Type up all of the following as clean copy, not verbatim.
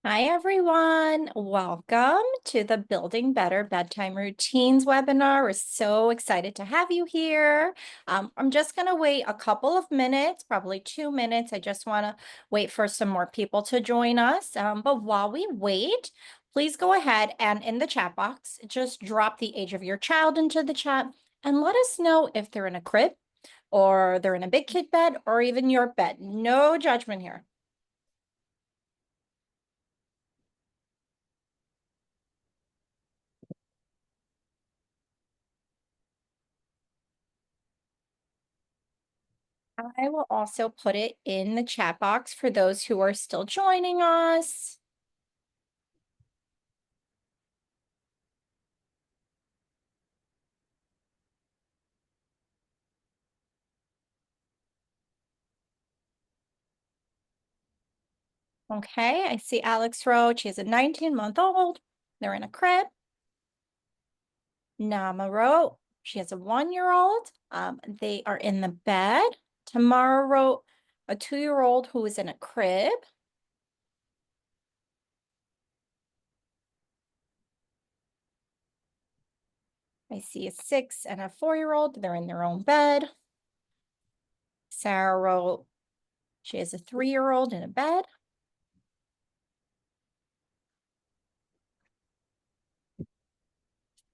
Hi, everyone. Welcome to the Building Better Bedtime Routines webinar. We're so excited to have you here. I'm just going to wait a couple of minutes, probably 2 minutes. I just want to wait for some more people to join us. But while we wait, please go ahead and in the chat box, just drop the age of your child into the chat and let us know if they're in a crib or they're in a big kid bed or even your bed. No judgment here. I will also put it in the chat box for those who are still joining us. Okay, I see Alex Roach. She is a 19-month-old. They're in a crib. Nama wrote, she has a 1-year-old. They are in the bed. Tamara wrote a 2-year-old who is in a crib. I see a 6 and a 4-year-old. They're in their own bed. Sarah wrote, she has a 3-year-old in a bed.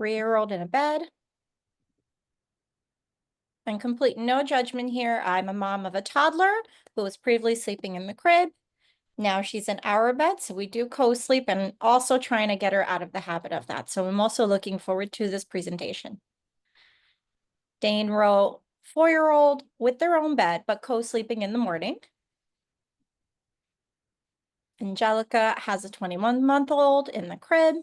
3-year-old in a bed. And complete no judgment here. I'm a mom of a toddler who was previously sleeping in the crib. Now she's in our bed, so we do co-sleep and also trying to get her out of the habit of that. So I'm also looking forward to this presentation. Dane wrote 4-year-old with their own bed, but co-sleeping in the morning. Angelica has a 21-month-old in the crib.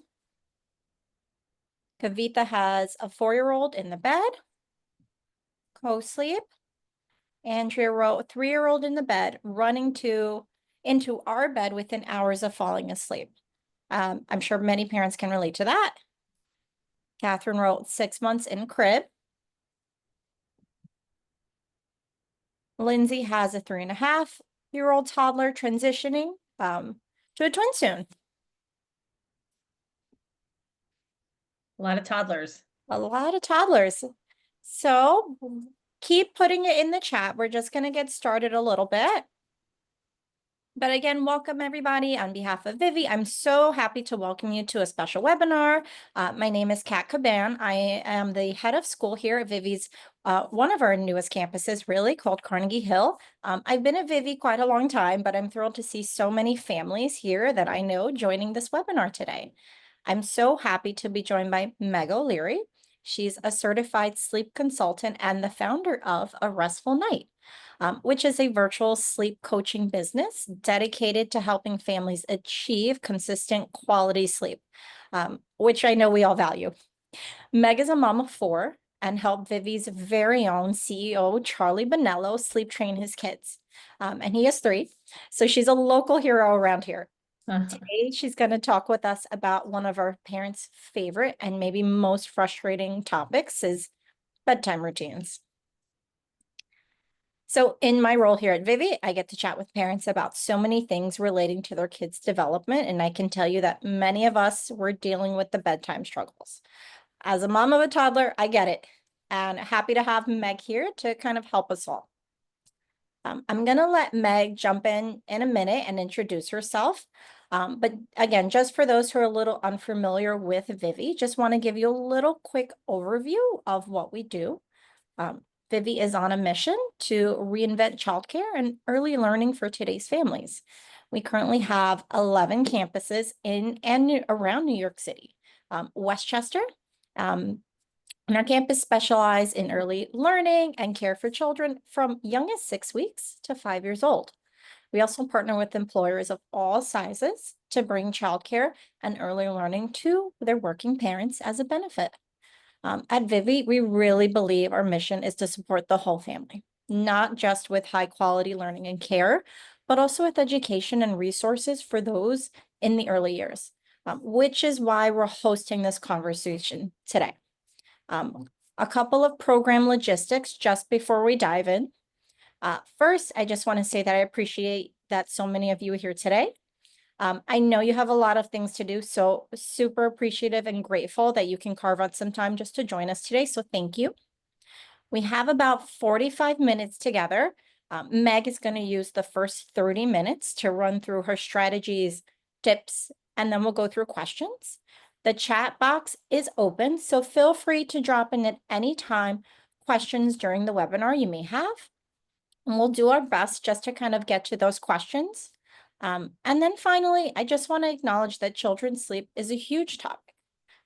Kavita has a 4-year-old in the bed, co-sleep. Andrea wrote 3-year-old in the bed, running into our bed within hours of falling asleep. I'm sure many parents can relate to that. Catherine wrote 6 months in crib. Lindsay has a 3.5-year-old toddler transitioning to a twin soon. A lot of toddlers. A lot of toddlers. So keep putting it in the chat. We're just going to get started a little bit. But again, welcome everybody. On behalf of Vivvi, I'm so happy to welcome you to a special webinar. My name is Cat Caban. I am the head of school here at Vivvi's, one of our newest campuses, really, called Carnegie Hill. I've been at Vivvi quite a long time, but I'm thrilled to see so many families here that I know joining this webinar today. I'm so happy to be joined by Meg O'Leary. She's a certified sleep consultant and the founder of A Restful Night. Which is a virtual sleep coaching business dedicated to helping families achieve consistent quality sleep, which I know we all value. Meg is a mom of 4 and helped Vivvi's very own CEO, Charlie Bonello, sleep train his kids. And he has 3. So she's a local hero around here. Today, she's going to talk with us about one of our parents' favorite and maybe most frustrating topics is bedtime routines. So in my role here at Vivvi, I get to chat with parents about so many things relating to their kids' development. And I can tell you that many of us were dealing with the bedtime struggles. As a mom of a toddler, I get it. And happy to have Meg here to kind of help us all. I'm going to let Meg jump in a minute and introduce herself. But again, just for those who are a little unfamiliar with Vivvi, just want to give you a little quick overview of what we do. Vivvi is on a mission to reinvent childcare and early learning for today's families. We currently have 11 campuses in and around New York City. Westchester, and our campus specialize in early learning and care for children from young as 6 weeks to 5 years old. We also partner with employers of all sizes to bring childcare and early learning to their working parents as a benefit. At Vivvi, we really believe our mission is to support the whole family, not just with high quality learning and care, but also with education and resources for those in the early years, which is why we're hosting this conversation today. A couple of program logistics just before we dive in. First, I just want to say that I appreciate that so many of you are here today. I know you have a lot of things to do, so super appreciative and grateful that you can carve out some time just to join us today. So thank you. We have about 45 minutes together. Meg is going to use the first 30 minutes to run through her strategies, tips, and then we'll go through questions. The chat box is open, so feel free to drop in at any time questions during the webinar you may have. And we'll do our best just to kind of get to those questions. And then finally, I just want to acknowledge that children's sleep is a huge topic.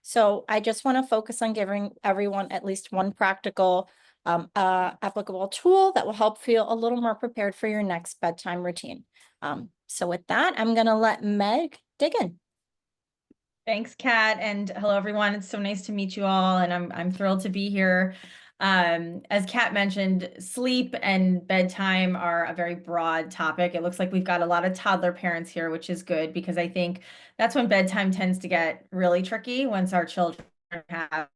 So I just want to focus on giving everyone at least one practical, applicable tool that will help feel a little more prepared for your next bedtime routine. So with that, I'm going to let Meg dig in. Thanks, Kat, and hello, everyone. It's so nice to meet you all, and I'm thrilled to be here. As Kat mentioned, sleep and bedtime are a very broad topic. It looks like we've got a lot of toddler parents here, which is good because I think that's when bedtime tends to get really tricky once our children have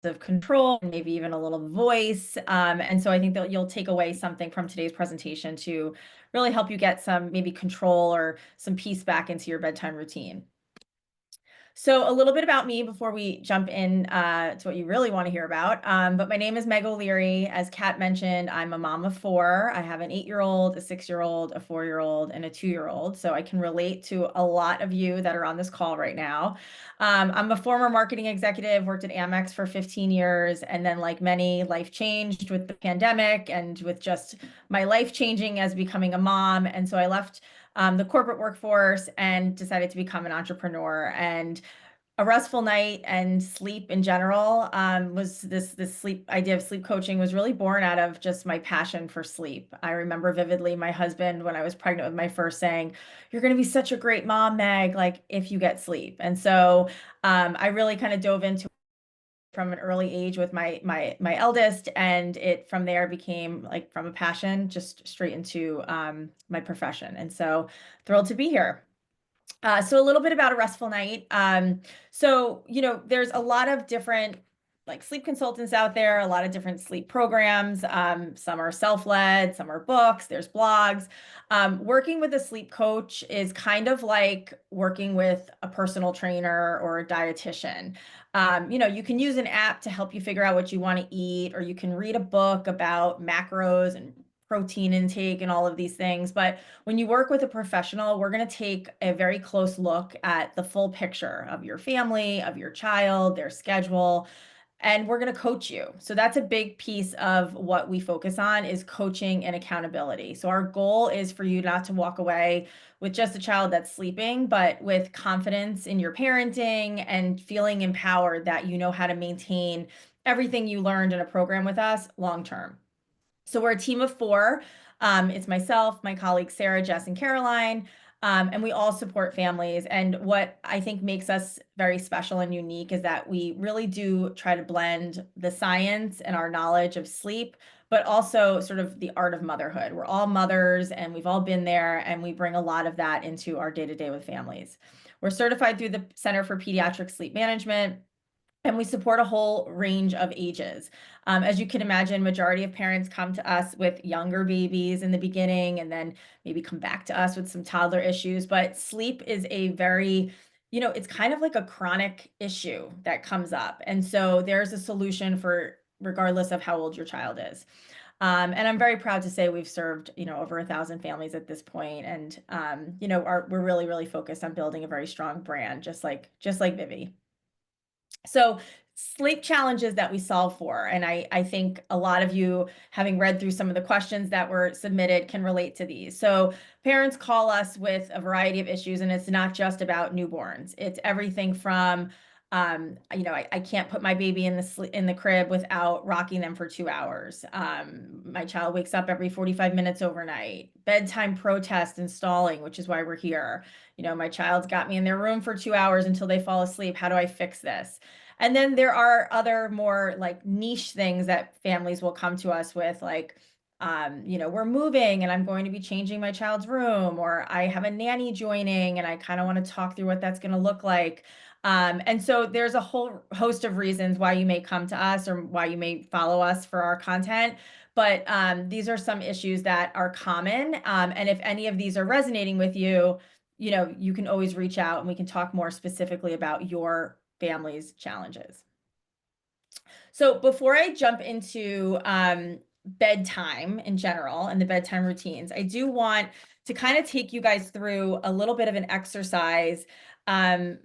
of control and maybe even a little voice. And so I think that you'll take away something from today's presentation to really help you get some maybe control or some peace back into your bedtime routine. So a little bit about me before we jump in to what you really want to hear about. But my name is Meg O'Leary. As Kat mentioned, I'm a mom of four. I have an 8-year-old, a 6-year-old, a 4-year-old, and a 2-year-old. So I can relate to a lot of you that are on this call right now. I'm a former marketing executive, worked at Amex for 15 years. And then like many, life changed with the pandemic and with just my life changing as becoming a mom. And so I left the corporate workforce and decided to become an entrepreneur. And A Restful Night and sleep in general was this sleep idea of sleep coaching was really born out of just my passion for sleep. I remember vividly my husband when I was pregnant with my first saying, "You're going to be such a great mom, Meg, like if you get sleep." And so I really kind of dove into from an early age with my eldest, and it from there became like from a passion just straight into my profession. And so thrilled to be here. So a little bit about A Restful Night. So, there's a lot of different like sleep consultants out there, a lot of different sleep programs. Some are self-led, some are books, there's blogs. Working with a sleep coach is kind of like working with a personal trainer or a dietitian. You can use an app to help you figure out what you want to eat, or you can read a book about macros and protein intake and all of these things. But when you work with a professional, we're going to take a very close look at the full picture of your family, of your child, their schedule, and we're going to coach you. So that's a big piece of what we focus on is coaching and accountability. So our goal is for you not to walk away with just a child that's sleeping, but with confidence in your parenting and feeling empowered that you know how to maintain everything you learned in a program with us long term. So we're a team of four. It's myself, my colleagues, Sarah, Jess, and Caroline, and we all support families. And what I think makes us very special and unique is that we really do try to blend the science and our knowledge of sleep, but also sort of the art of motherhood. We're all mothers and we've all been there, and we bring a lot of that into our day-to-day with families. We're certified through the Center for Pediatric Sleep Management, and we support a whole range of ages. As you can imagine, majority of parents come to us with younger babies in the beginning and then maybe come back to us with some toddler issues. But sleep is a very, it's kind of like a chronic issue that comes up. And so there's a solution for regardless of how old your child is. And I'm very proud to say we've served, over 1,000 families at this point. And, we're really, really focused on building a very strong brand, just like Vivvi. So sleep challenges that we solve for, and I think a lot of you, having read through some of the questions that were submitted, can relate to these. So parents call us with a variety of issues, and it's not just about newborns. It's everything from, I can't put my baby in the crib without rocking them for 2 hours. My child wakes up every 45 minutes overnight. Bedtime protest and stalling, which is why we're here. My child's got me in their room for 2 hours until they fall asleep. How do I fix this? And then there are other more like niche things that families will come to us with, like, we're moving and I'm going to be changing my child's room, or I have a nanny joining and I kind of want to talk through what that's going to look like. And so there's a whole host of reasons why you may come to us or why you may follow us for our content. But these are some issues that are common. And if any of these are resonating with you, you can always reach out and we can talk more specifically about your family's challenges. So before I jump into bedtime in general and the bedtime routines, I do want to kind of take you guys through a little bit of an exercise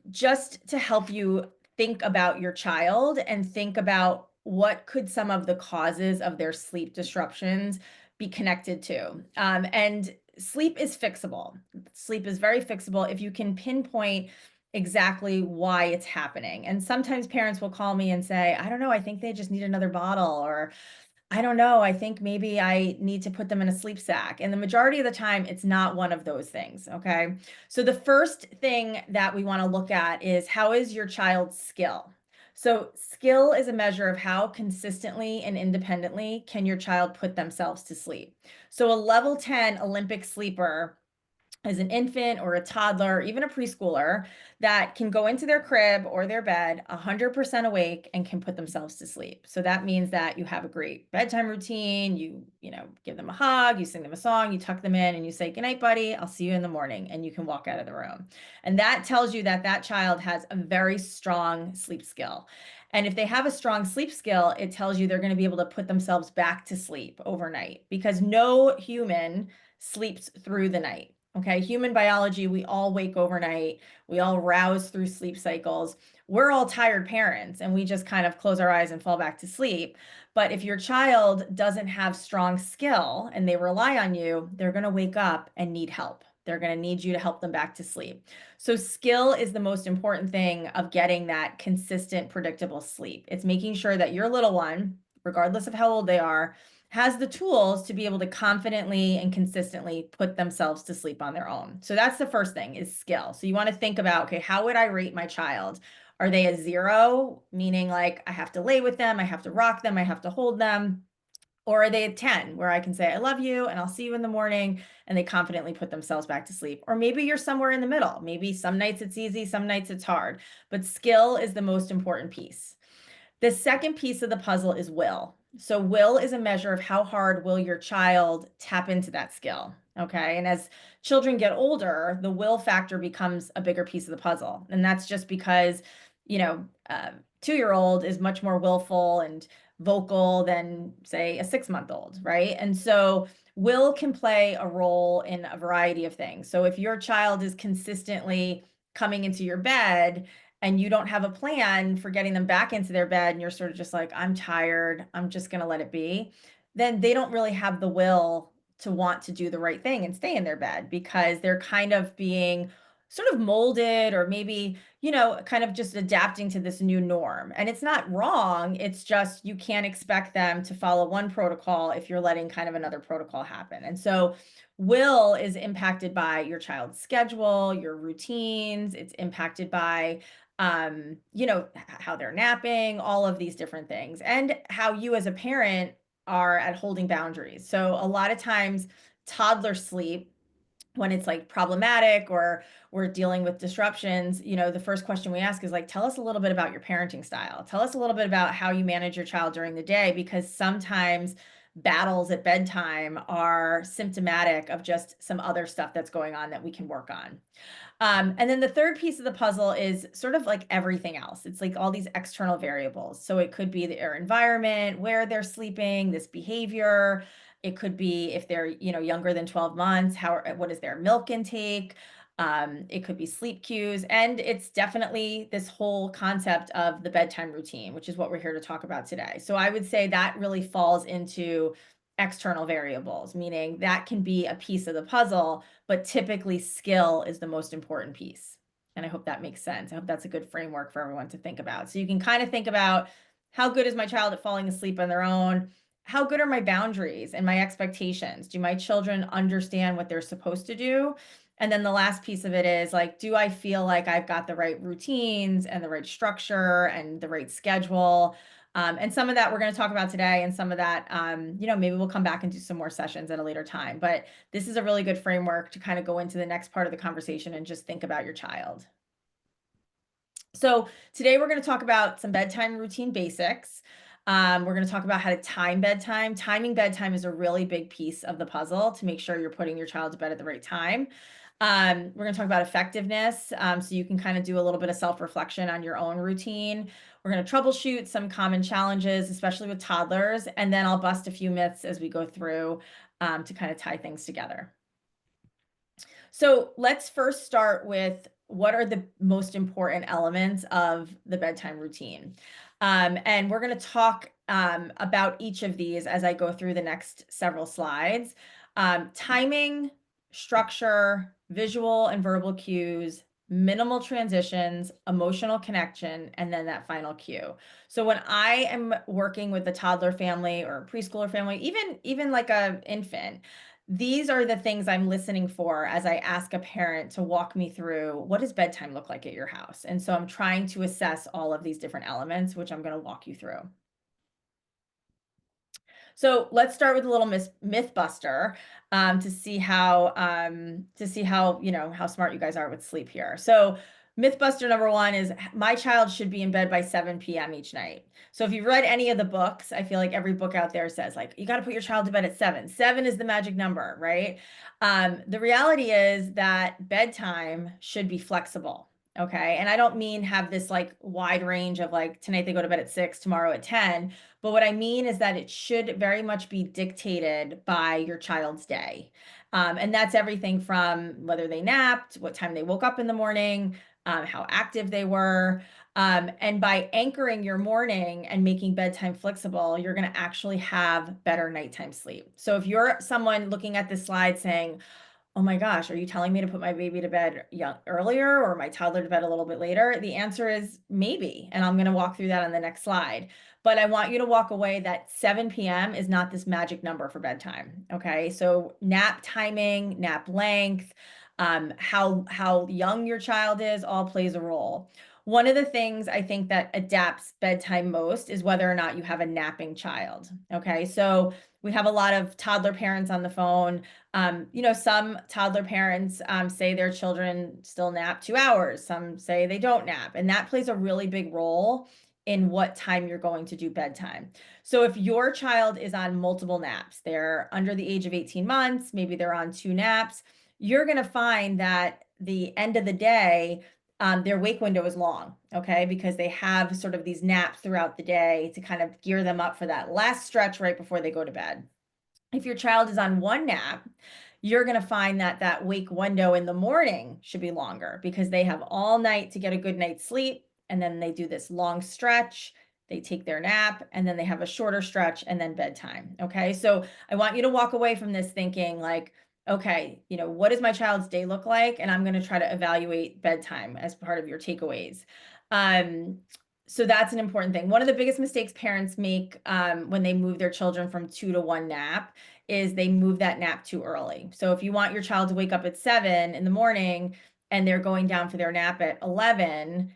just to help you think about your child and think about what could some of the causes of their sleep disruptions be connected to. And sleep is fixable. Sleep is very fixable if you can pinpoint exactly why it's happening. And sometimes parents will call me and say, I don't know, I think they just need another bottle, or I don't know, I think maybe I need to put them in a sleep sack. And the majority of the time, it's not one of those things. Okay. So the first thing that we want to look at is, how is your child's skill? So skill is a measure of how consistently and independently can your child put themselves to sleep. So a level 10 Olympic sleeper as an infant or a toddler, even a preschooler, that can go into their crib or their bed 100% awake and can put themselves to sleep. So that means that you have a great bedtime routine, you give them a hug, you sing them a song, you tuck them in and you say, "Good night, buddy. I'll see you in the morning," and you can walk out of the room. And that tells you that that child has a very strong sleep skill. And if they have a strong sleep skill, it tells you they're going to be able to put themselves back to sleep overnight, because no human sleeps through the night. Okay, human biology, we all wake overnight. We all rouse through sleep cycles. We're all tired parents and we just kind of close our eyes and fall back to sleep. But if your child doesn't have strong skill and they rely on you, they're going to wake up and need help. They're going to need you to help them back to sleep. So skill is the most important thing of getting that consistent, predictable sleep. It's making sure that your little one, regardless of how old they are, has the tools to be able to confidently and consistently put themselves to sleep on their own. So that's the first thing, is skill. So you want to think about, okay, how would I rate my child? Are they a 0, meaning like I have to lay with them, I have to rock them, I have to hold them? Or are they a 10, where I can say, "I love you and I'll see you in the morning," and they confidently put themselves back to sleep? Or maybe you're somewhere in the middle. Maybe some nights it's easy, some nights it's hard, but skill is the most important piece. The second piece of the puzzle is will. So will is a measure of how hard will your child tap into that skill. Okay. And as children get older, the will factor becomes a bigger piece of the puzzle. And that's just because, you know, 2-year-old is much more willful and vocal than, say, a 6-month-old, right? And so will can play a role in a variety of things. So if your child is consistently coming into your bed and you don't have a plan for getting them back into their bed and you're sort of just like, "I'm tired, I'm just going to let it be," then they don't really have the will to want to do the right thing and stay in their bed, because they're kind of being sort of molded, or maybe, kind of just adapting to this new norm. And it's not wrong. It's just, you can't expect them to follow one protocol if you're letting kind of another protocol happen. And so will is impacted by your child's schedule, your routines. It's impacted by how they're napping, all of these different things, and how you as a parent are at holding boundaries. So a lot of times toddler sleep, when it's like problematic or we're dealing with disruptions, the first question we ask is like, "Tell us a little bit about your parenting style. Tell us a little bit about how you manage your child during the day," because sometimes battles at bedtime are symptomatic of just some other stuff that's going on that we can work on. And then the third piece of the puzzle is sort of like everything else. It's like all these external variables. So it could be their environment, where they're sleeping, this behavior. It could be, if they're, younger than 12 months, what is their milk intake? It could be sleep cues. And it's definitely this whole concept of the bedtime routine, which is what we're here to talk about today. So I would say that really falls into external variables, meaning that can be a piece of the puzzle, but typically skill is the most important piece. And I hope that makes sense. I hope that's a good framework for everyone to think about. So you can kind of think about, how good is my child at falling asleep on their own? How good are my boundaries and my expectations? Do my children understand what they're supposed to do? And then the last piece of it is like, do I feel like I've got the right routines and the right structure and the right schedule? And some of that we're going to talk about today, and some of that, maybe we'll come back and do some more sessions at a later time. But this is a really good framework to kind of go into the next part of the conversation and just think about your child. So today we're going to talk about some bedtime routine basics. We're going to talk about how to time bedtime. Timing bedtime is a really big piece of the puzzle to make sure you're putting your child to bed at the right time. We're going to talk about effectiveness, so you can kind of do a little bit of self-reflection on your own routine. We're going to troubleshoot some common challenges, especially with toddlers, and then I'll bust a few myths as we go through to kind of tie things together. So let's first start with what are the most important elements of the bedtime routine. And we're going to talk about each of these as I go through the next several slides. Timing, structure, visual and verbal cues, minimal transitions, emotional connection, and then that final cue. So when I am working with a toddler family or a preschooler family, even like a infant, these are the things I'm listening for as I ask a parent to walk me through what does bedtime look like at your house? And so I'm trying to assess all of these different elements, which I'm going to walk you through. So let's start with a little myth buster to see how how smart you guys are with sleep here. So Mythbuster number one is my child should be in bed by 7 p.m. each night. So if you've read any of the books, I feel like every book out there says like, you got to put your child to bed at 7. 7 is the magic number, right? The reality is that bedtime should be flexible. Okay. And I don't mean have this like wide range of like tonight they go to bed at 6, tomorrow at 10. But what I mean is that it should very much be dictated by your child's day. And that's everything from whether they napped, what time they woke up in the morning, how active they were. And by anchoring your morning and making bedtime flexible, you're going to actually have better nighttime sleep. So if you're someone looking at this slide saying, oh my gosh, are you telling me to put my baby to bed earlier or my toddler to bed a little bit later? The answer is maybe. And I'm going to walk through that on the next slide. But I want you to walk away that 7 p.m. is not this magic number for bedtime. Okay. So nap timing, nap length, how young your child is all plays a role. One of the things I think that adapts bedtime most is whether or not you have a napping child. Okay. So we have a lot of toddler parents on the phone. Some toddler parents say their children still nap 2 hours. Some say they don't nap. And that plays a really big role in what time you're going to do bedtime. So if your child is on multiple naps, they're under the age of 18 months, maybe they're on 2 naps, you're going to find that the end of the day, their wake window is long, okay? Because they have sort of these naps throughout the day to kind of gear them up for that last stretch right before they go to bed. If your child is on 1 nap, you're going to find that that wake window in the morning should be longer because they have all night to get a good night's sleep. And then they do this long stretch, they take their nap, and then they have a shorter stretch and then bedtime. Okay. So I want you to walk away from this thinking like, okay, what does my child's day look like? And I'm going to try to evaluate bedtime as part of your takeaways. So that's an important thing. One of the biggest mistakes parents make when they move their children from 2 to 1 nap is they move that nap too early. So if you want your child to wake up at 7 in the morning and they're going down for their nap at 11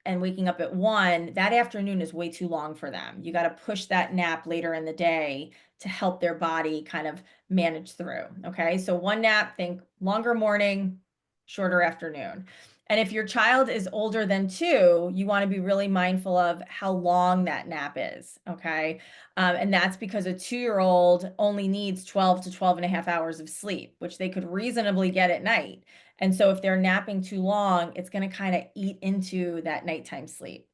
and waking up at 1, that afternoon is way too long for them. You got to push that nap later in the day to help their body kind of manage through. Okay. So 1 nap, think longer morning, shorter afternoon. And if your child is older than 2, you want to be really mindful of how long that nap is. Okay. And that's because a 2-year-old only needs 12 to 12 and a half hours of sleep, which they could reasonably get at night. And so if they're napping too long, it's going to kind of eat into that nighttime sleep.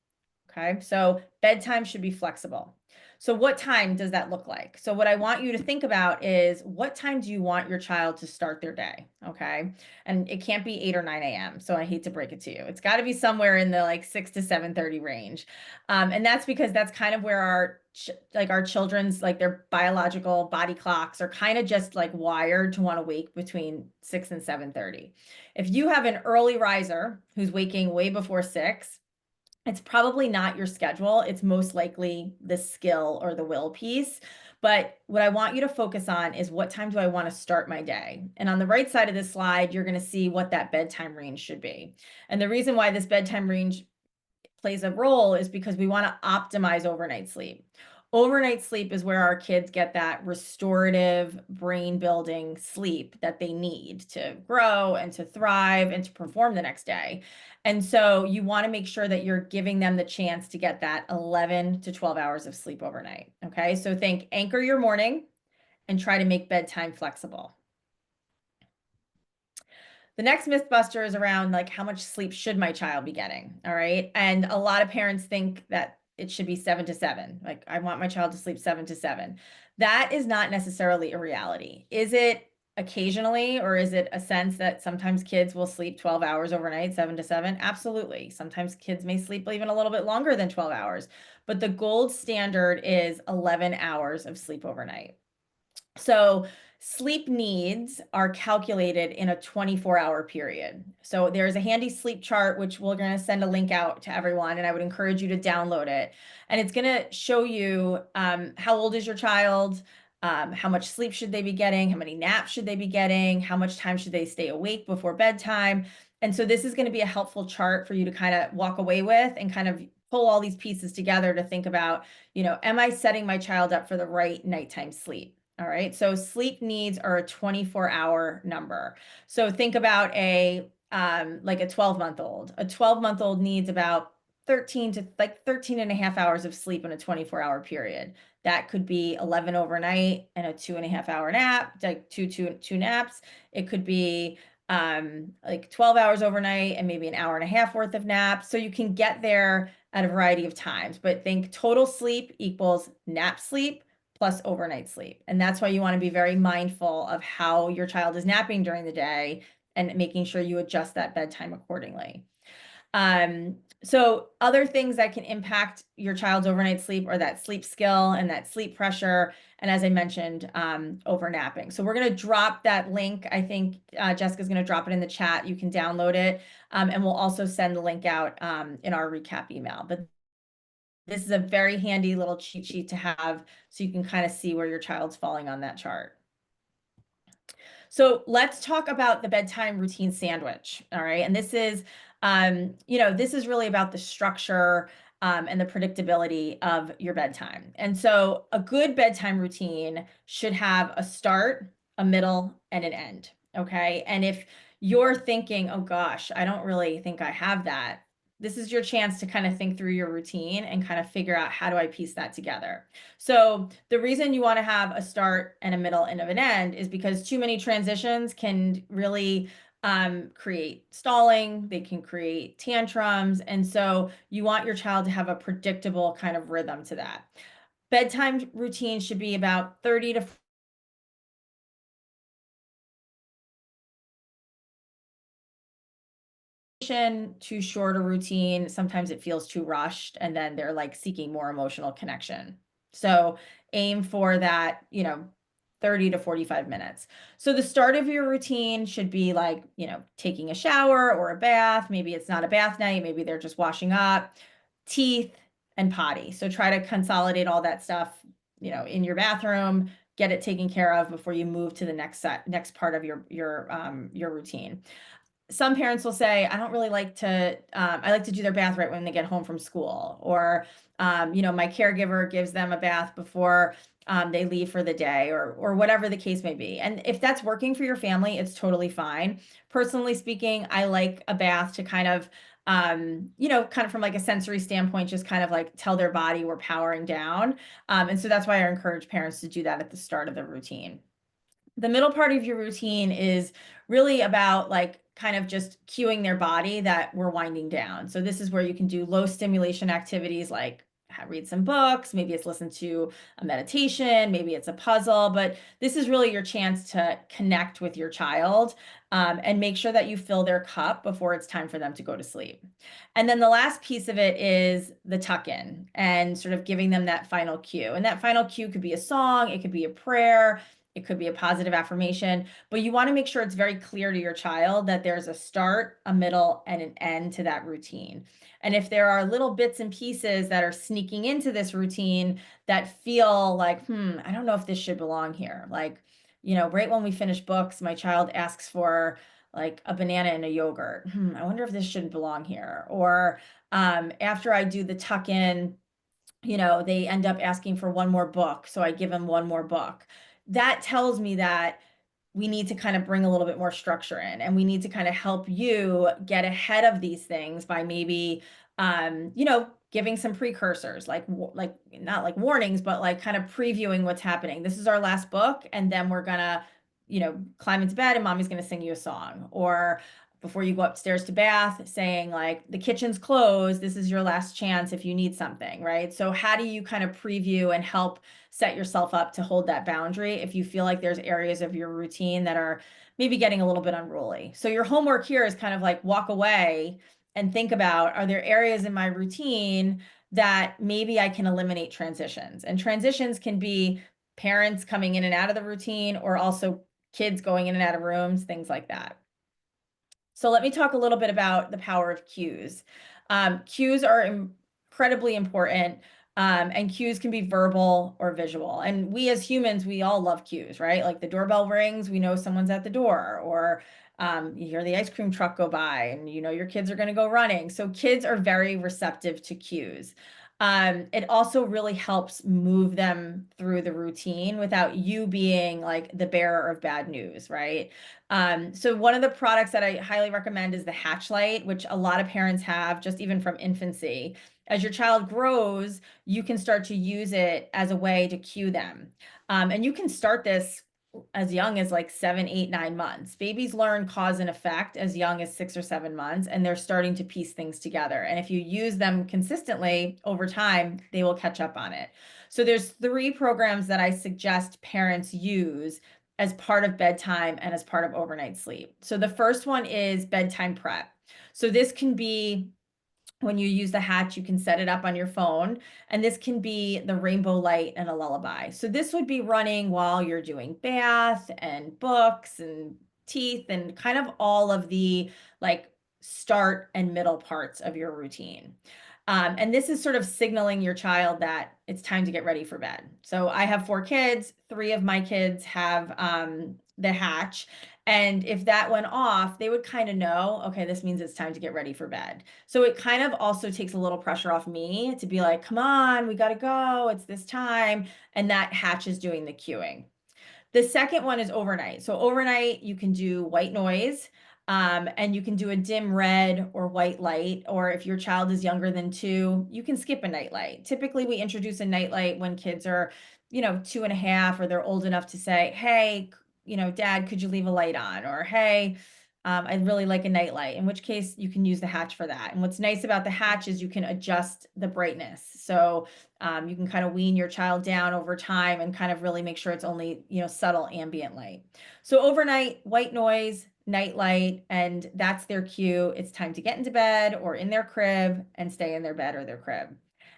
Okay. So bedtime should be flexible. So what time does that look like? So what I want you to think about is what time do you want your child to start their day? Okay. And it can't be 8 or 9 a.m. So I hate to break it to you. It's got to be somewhere in the like 6 to 7:30 range. And that's because that's kind of where our children's like their biological body clocks are kind of just like wired to want to wake between 6 and 7:30. If you have an early riser who's waking way before 6, it's probably not your schedule. It's most likely the skill or the will piece. But what I want you to focus on is what time do I want to start my day? And on the right side of this slide, you're going to see what that bedtime range should be. And the reason why this bedtime range plays a role is because we want to optimize overnight sleep. Overnight sleep is where our kids get that restorative brain building sleep that they need to grow and to thrive and to perform the next day. And so you want to make sure that you're giving them the chance to get that 11 to 12 hours of sleep overnight. Okay. So think anchor your morning and try to make bedtime flexible. The next mythbuster is around like how much sleep should my child be getting? All right. And a lot of parents think that it should be 7 to 7. Like I want my child to sleep 7 to 7. That is not necessarily a reality. Is it occasionally, or is it a sense that sometimes kids will sleep 12 hours overnight, 7 to 7? Absolutely. Sometimes kids may sleep even a little bit longer than 12 hours, but the gold standard is 11 hours of sleep overnight. So sleep needs are calculated in a 24-hour period. So there's a handy sleep chart, which we're going to send a link out to everyone, and I would encourage you to download it. And it's going to show you how old is your child, how much sleep should they be getting, how many naps should they be getting, how much time should they stay awake before bedtime. And so this is going to be a helpful chart for you to kind of walk away with and kind of pull all these pieces together to think about, am I setting my child up for the right nighttime sleep? All right. So sleep needs are a 24-hour number. So think about like a 12-month-old. A 12-month-old needs about 13 and a half hours of sleep in a 24-hour period. That could be 11 overnight and a 2.5-hour nap, like two naps. It could be like 12 hours overnight and maybe an hour and a half worth of naps. So you can get there at a variety of times, but think total sleep equals nap sleep plus overnight sleep. And that's why you want to be very mindful of how your child is napping during the day and making sure you adjust that bedtime accordingly. So other things that can impact your child's overnight sleep are that sleep skill and that sleep pressure. And as I mentioned, overnapping. So we're going to drop that link. I think Jessica's going to drop it in the chat. You can download it. And we'll also send the link out in our recap email. But this is a very handy little cheat sheet to have so you can kind of see where your child's falling on that chart. So let's talk about the bedtime routine sandwich. All right. And this is, this is really about the structure and the predictability of your bedtime. And so a good bedtime routine should have a start, a middle, and an end. Okay. And if you're thinking, oh gosh, I don't really think I have that, this is your chance to kind of think through your routine and kind of figure out how do I piece that together. So the reason you want to have a start and a middle and an end is because too many transitions can really create stalling, they can create tantrums. And so you want your child to have a predictable kind of rhythm to that. Bedtime routine should be about 30 to too short a routine. Sometimes it feels too rushed, and then they're like seeking more emotional connection. So aim for that, 30 to 45 minutes. So the start of your routine should be like, taking a shower or a bath. Maybe it's not a bath night. Maybe they're just washing up, teeth, and potty. So try to consolidate all that stuff, in your bathroom, get it taken care of before you move to the next part of your routine. Some parents will say, I don't really like to, I like to do their bath right when they get home from school. Or, my caregiver gives them a bath before they leave for the day, or whatever the case may be. And if that's working for your family, it's totally fine. Personally speaking, I like a bath to kind of, kind of from like a sensory standpoint, just kind of like tell their body we're powering down. And so that's why I encourage parents to do that at the start of the routine. The middle part of your routine is really about like kind of just cueing their body that we're winding down. So this is where you can do low stimulation activities like read some books, maybe it's listen to a meditation, maybe it's a puzzle, but this is really your chance to connect with your child and make sure that you fill their cup before it's time for them to go to sleep. And then the last piece of it is the tuck in and sort of giving them that final cue. And that final cue could be a song, it could be a prayer, it could be a positive affirmation, but you want to make sure it's very clear to your child that there's a start, a middle, and an end to that routine. And if there are little bits and pieces that are sneaking into this routine that feel like, I don't know if this should belong here. Like, right when we finish books, my child asks for like a banana and a yogurt. I wonder if this shouldn't belong here. Or after I do the tuck in, they end up asking for one more book. So I give them one more book. That tells me that we need to kind of bring a little bit more structure in, and we need to kind of help you get ahead of these things by maybe, giving some precursors, like not like warnings, but like kind of previewing what's happening. This is our last book, and then we're gonna, climb into bed and mommy's going to sing you a song, or before you go upstairs to bath, saying like, the kitchen's closed, this is your last chance if you need something, right? So how do you kind of preview and help set yourself up to hold that boundary if you feel like there's areas of your routine that are maybe getting a little bit unruly? So your homework here is kind of like walk away and think about, are there areas in my routine that maybe I can eliminate transitions? And transitions can be parents coming in and out of the routine, or also kids going in and out of rooms, things like that. So let me talk a little bit about the power of cues. Cues are incredibly important, and cues can be verbal or visual. And we as humans, we all love cues, right? Like the doorbell rings, we know someone's at the door, or you hear the ice cream truck go by and you know your kids are going to go running. So kids are very receptive to cues. It also really helps move them through the routine without you being like the bearer of bad news, right? So one of the products that I highly recommend is the Hatch Light, which a lot of parents have just even from infancy. As your child grows, you can start to use it as a way to cue them. And you can start this as young as like 7, 8, 9 months. Babies learn cause and effect as young as 6 or 7 months, and they're starting to piece things together. And if you use them consistently over time, they will catch up on it. So there's 3 programs that I suggest parents use as part of bedtime and as part of overnight sleep. So the first one is bedtime prep. So this can be when you use the Hatch, you can set it up on your phone, and this can be the rainbow light and a lullaby. So this would be running while you're doing bath and books and teeth and kind of all of the like start and middle parts of your routine. And this is sort of signaling your child that it's time to get ready for bed. So I have 4 kids. 3 of my kids have the Hatch. And if that went off, they would kind of know, okay, this means it's time to get ready for bed. So it kind of also takes a little pressure off me to be like, come on, we got to go. It's this time. And that Hatch is doing the cueing. The second one is overnight. So overnight, you can do white noise, and you can do a dim red or white light. Or if your child is younger than 2, you can skip a night light. Typically, we introduce a night light when kids are, 2.5, or they're old enough to say, hey, Dad, could you leave a light on? Or, hey, I'd really like a night light, in which case you can use the Hatch for that. And what's nice about the Hatch is you can adjust the brightness. So you can kind of wean your child down over time and kind of really make sure it's only, subtle ambient light. So overnight, white noise, night light, and that's their cue. It's time to get into bed or in their crib and stay in their bed or their crib.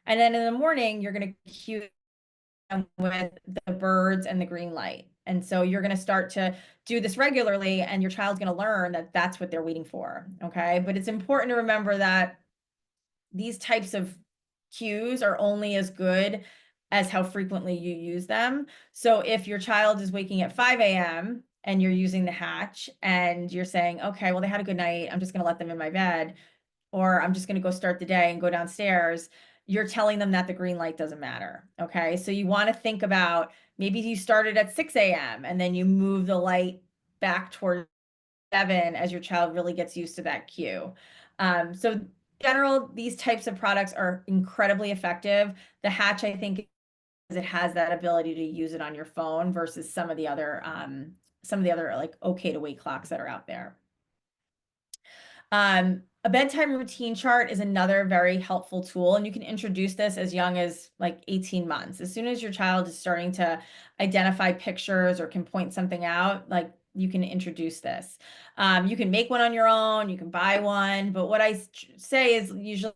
And then in the morning, you're going to cue them with the birds and the green light. And so you're going to start to do this regularly, and your child's going to learn that that's what they're waiting for. Okay. But it's important to remember that these types of cues are only as good as how frequently you use them. So if your child is waking at 5 a.m. and you're using the Hatch and you're saying, okay, well, they had a good night, I'm just going to let them in my bed, or I'm just going to go start the day and go downstairs, you're telling them that the green light doesn't matter. Okay. So you want to think about, maybe you started at 6 a.m. and then you move the light back towards 7 as your child really gets used to that cue. So general, these types of products are incredibly effective. The Hatch, I think, it has that ability to use it on your phone versus some of the other like okay to wake clocks that are out there. A bedtime routine chart is another very helpful tool, and you can introduce this as young as like 18 months. As soon as your child is starting to identify pictures or can point something out, like you can introduce this. You can make one on your own, you can buy one, but what I say is usually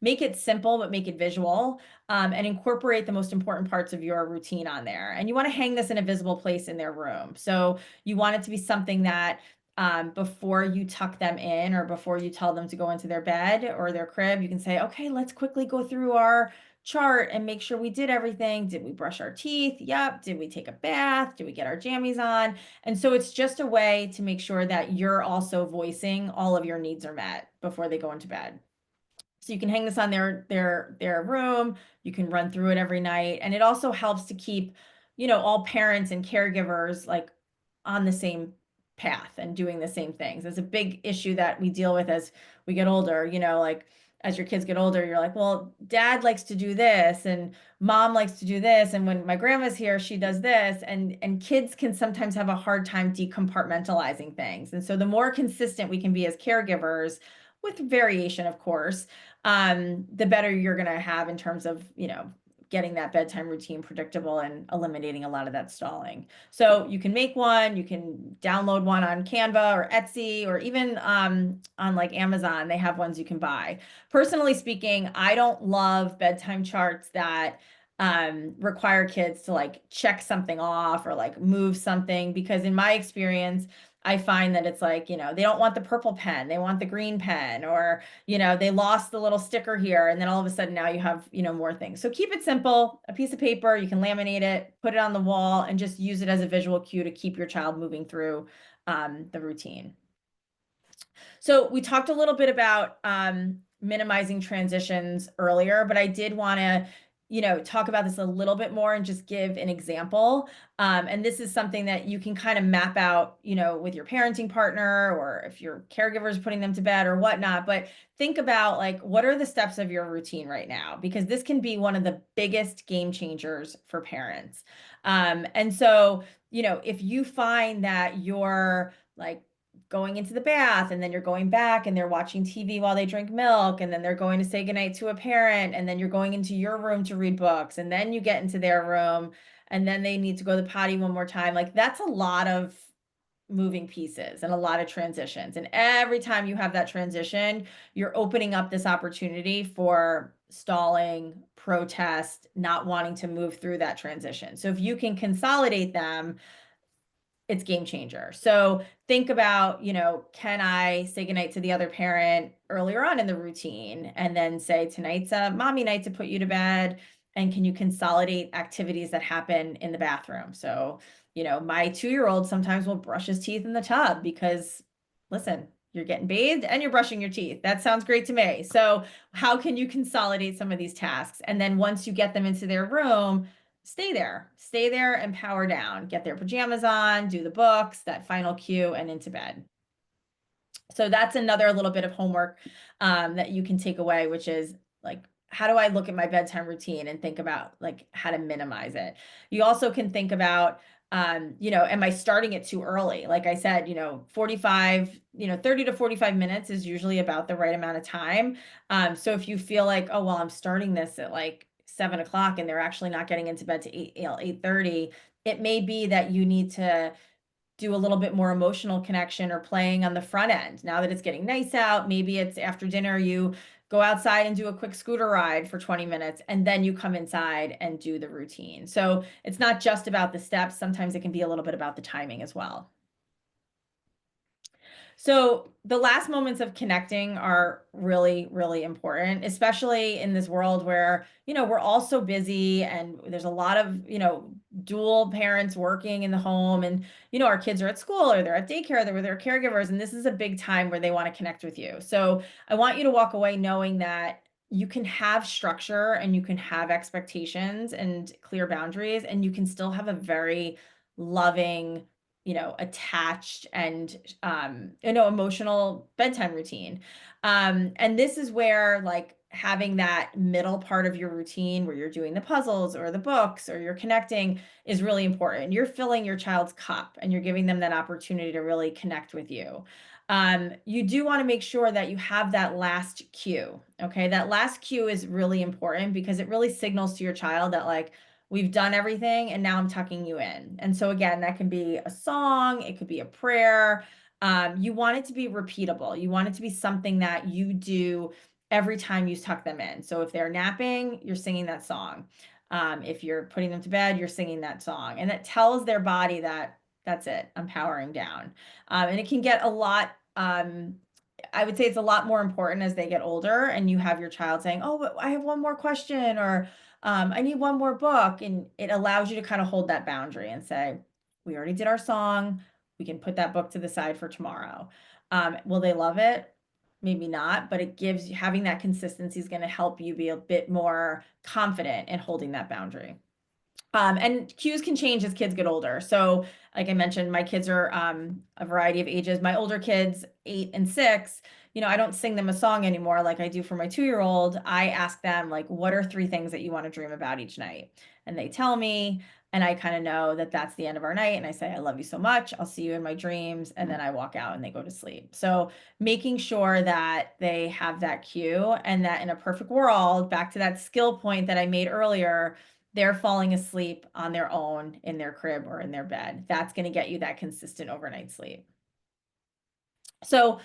make it simple, but make it visual, and incorporate the most important parts of your routine on there. And you want to hang this in a visible place in their room. So you want it to be something that before you tuck them in or before you tell them to go into their bed or their crib, you can say, okay, let's quickly go through our chart and make sure we did everything. Did we brush our teeth? Yep. Did we take a bath? Did we get our jammies on? And so it's just a way to make sure that you're also voicing all of your needs are met before they go into bed. So you can hang this on their room. You can run through it every night. And it also helps to keep, all parents and caregivers like on the same path and doing the same things. It's a big issue that we deal with as we get older, like as your kids get older, you're like, well, dad likes to do this and mom likes to do this. And when my grandma's here, she does this. And kids can sometimes have a hard time decompartmentalizing things. And so the more consistent we can be as caregivers, with variation, of course, the better you're going to have in terms of, getting that bedtime routine predictable and eliminating a lot of that stalling. So you can make one, you can download one on Canva or Etsy, or even on like Amazon, they have ones you can buy. Personally speaking, I don't love bedtime charts that require kids to like check something off or like move something, because in my experience, I find that it's like, they don't want the purple pen, they want the green pen, or, they lost the little sticker here. And then all of a sudden now you have, more things. So keep it simple, a piece of paper, you can laminate it, put it on the wall, and just use it as a visual cue to keep your child moving through the routine. So we talked a little bit about minimizing transitions earlier, but I did want to, talk about this a little bit more and just give an example. And this is something that you can kind of map out, with your parenting partner, or if your caregiver is putting them to bed or whatnot. But think about like, what are the steps of your routine right now? Because this can be one of the biggest game changers for parents. And so, if you find that you're like going into the bath and then you're going back and they're watching TV while they drink milk, and then they're going to say goodnight to a parent, and then you're going into your room to read books, and then you get into their room and then they need to go to the potty one more time. Like that's a lot of moving pieces and a lot of transitions. And every time you have that transition, you're opening up this opportunity for stalling, protest, not wanting to move through that transition. So if you can consolidate them, it's game changer. So think about, can I say goodnight to the other parent earlier on in the routine, and then say tonight's a mommy night to put you to bed, and can you consolidate activities that happen in the bathroom? So, my 2-year-old sometimes will brush his teeth in the tub because, listen, you're getting bathed and you're brushing your teeth. That sounds great to me. So how can you consolidate some of these tasks? And then once you get them into their room, stay there and power down, get their pajamas on, do the books, that final cue, and into bed. So that's another little bit of homework that you can take away, which is like, how do I look at my bedtime routine and think about like how to minimize it? You also can think about, am I starting it too early? Like I said, 45, 30 to 45 minutes is usually about the right amount of time. So if you feel like, oh, well, I'm starting this at like 7 o'clock and they're actually not getting into bed to 8:30, it may be that you need to do a little bit more emotional connection or playing on the front end. Now that it's getting nice out, maybe it's after dinner, you go outside and do a quick scooter ride for 20 minutes, and then you come inside and do the routine. So it's not just about the steps. Sometimes it can be a little bit about the timing as well. So the last moments of connecting are really, really important, especially in this world where, we're all so busy and there's a lot of, dual parents working in the home, and, our kids are at school or they're at daycare, they're with their caregivers, and this is a big time where they want to connect with you. So I want you to walk away knowing that you can have structure and you can have expectations and clear boundaries, and you can still have a very loving, attached and, emotional bedtime routine. And this is where like having that middle part of your routine where you're doing the puzzles or the books or you're connecting is really important. You're filling your child's cup and you're giving them that opportunity to really connect with you. You do want to make sure that you have that last cue. Okay. That last cue is really important because it really signals to your child that like, we've done everything and now I'm tucking you in. And so again, that can be a song, it could be a prayer. You want it to be repeatable. You want it to be something that you do every time you tuck them in. So if they're napping, you're singing that song. If you're putting them to bed, you're singing that song. And it tells their body that that's it, I'm powering down. And it can get a lot, I would say it's a lot more important as they get older and you have your child saying, oh, but I have one more question, or I need one more book. And it allows you to kind of hold that boundary and say, we already did our song. We can put that book to the side for tomorrow. Will they love it? Maybe not, but it gives you, having that consistency is going to help you be a bit more confident in holding that boundary. And cues can change as kids get older. So like I mentioned, my kids are a variety of ages. My older kids, 8 and 6, I don't sing them a song anymore like I do for my 2-year-old. I ask them, like, what are 3 things that you want to dream about each night? And they tell me, and I kind of know that that's the end of our night. And I say, I love you so much. I'll see you in my dreams. And then I walk out and they go to sleep. So making sure that they have that cue, and that in a perfect world, back to that skill point that I made earlier, they're falling asleep on their own in their crib or in their bed. That's going to get you that consistent overnight sleep. So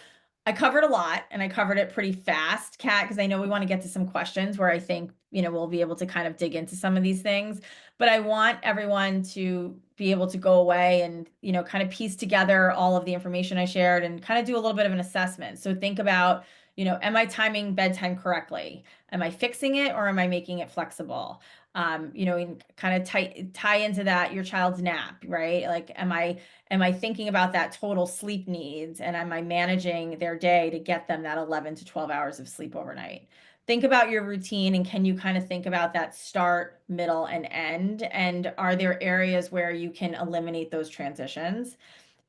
I covered a lot, and I covered it pretty fast, Kat, because I know we want to get to some questions where I think, we'll be able to kind of dig into some of these things. But I want everyone to be able to go away and, kind of piece together all of the information I shared and kind of do a little bit of an assessment. So think about, am I timing bedtime correctly? Am I fixing it, or am I making it flexible? And kind of tie into that your child's nap, right? Like, am I thinking about that total sleep needs, and am I managing their day to get them that 11 to 12 hours of sleep overnight? Think about your routine, and can you kind of think about that start, middle, and end? And are there areas where you can eliminate those transitions?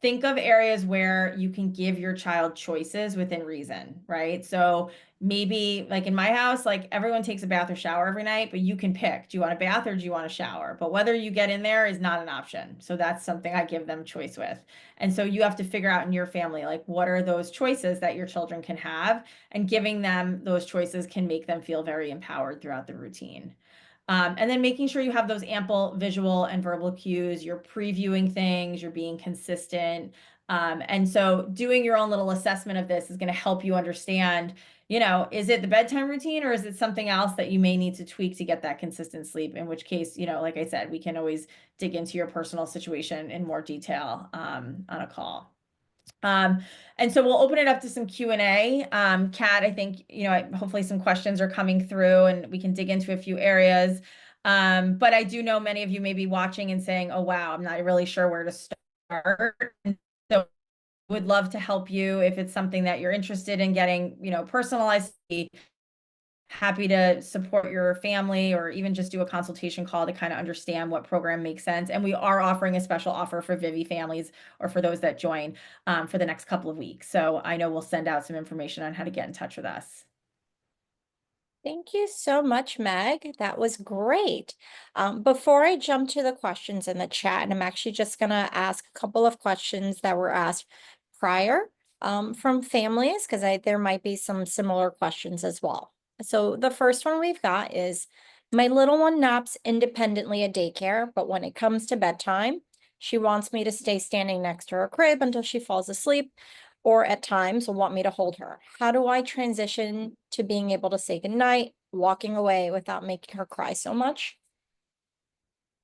Think of areas where you can give your child choices within reason, right? So maybe, like in my house, like everyone takes a bath or shower every night, but you can pick, do you want a bath or do you want a shower? But whether you get in there is not an option. So that's something I give them choice with. And so you have to figure out in your family, like, what are those choices that your children can have? And giving them those choices can make them feel very empowered throughout the routine. And then making sure you have those ample visual and verbal cues, you're previewing things, you're being consistent. And so doing your own little assessment of this is going to help you understand, is it the bedtime routine, or is it something else that you may need to tweak to get that consistent sleep? In which case, like I said, we can always dig into your personal situation in more detail on a call. And so we'll open it up to some Q&A. Kat, I think, hopefully some questions are coming through and we can dig into a few areas. But I do know many of you may be watching and saying, oh, wow, I'm not really sure where to start. And so would love to help you if it's something that you're interested in getting, personalized. Happy to support your family, or even just do a consultation call to kind of understand what program makes sense. And we are offering a special offer for Vivvi families, or for those that join, for the next couple of weeks. So I know we'll send out some information on how to get in touch with us. Thank you so much, Meg. That was great. Before I jump to the questions in the chat, and I'm actually just going to ask a couple of questions that were asked prior from families, because there might be some similar questions as well. So the first one we've got is, my little one naps independently at daycare, but when it comes to bedtime, she wants me to stay standing next to her crib until she falls asleep, or at times will want me to hold her. How do I transition to being able to say goodnight, walking away without making her cry so much?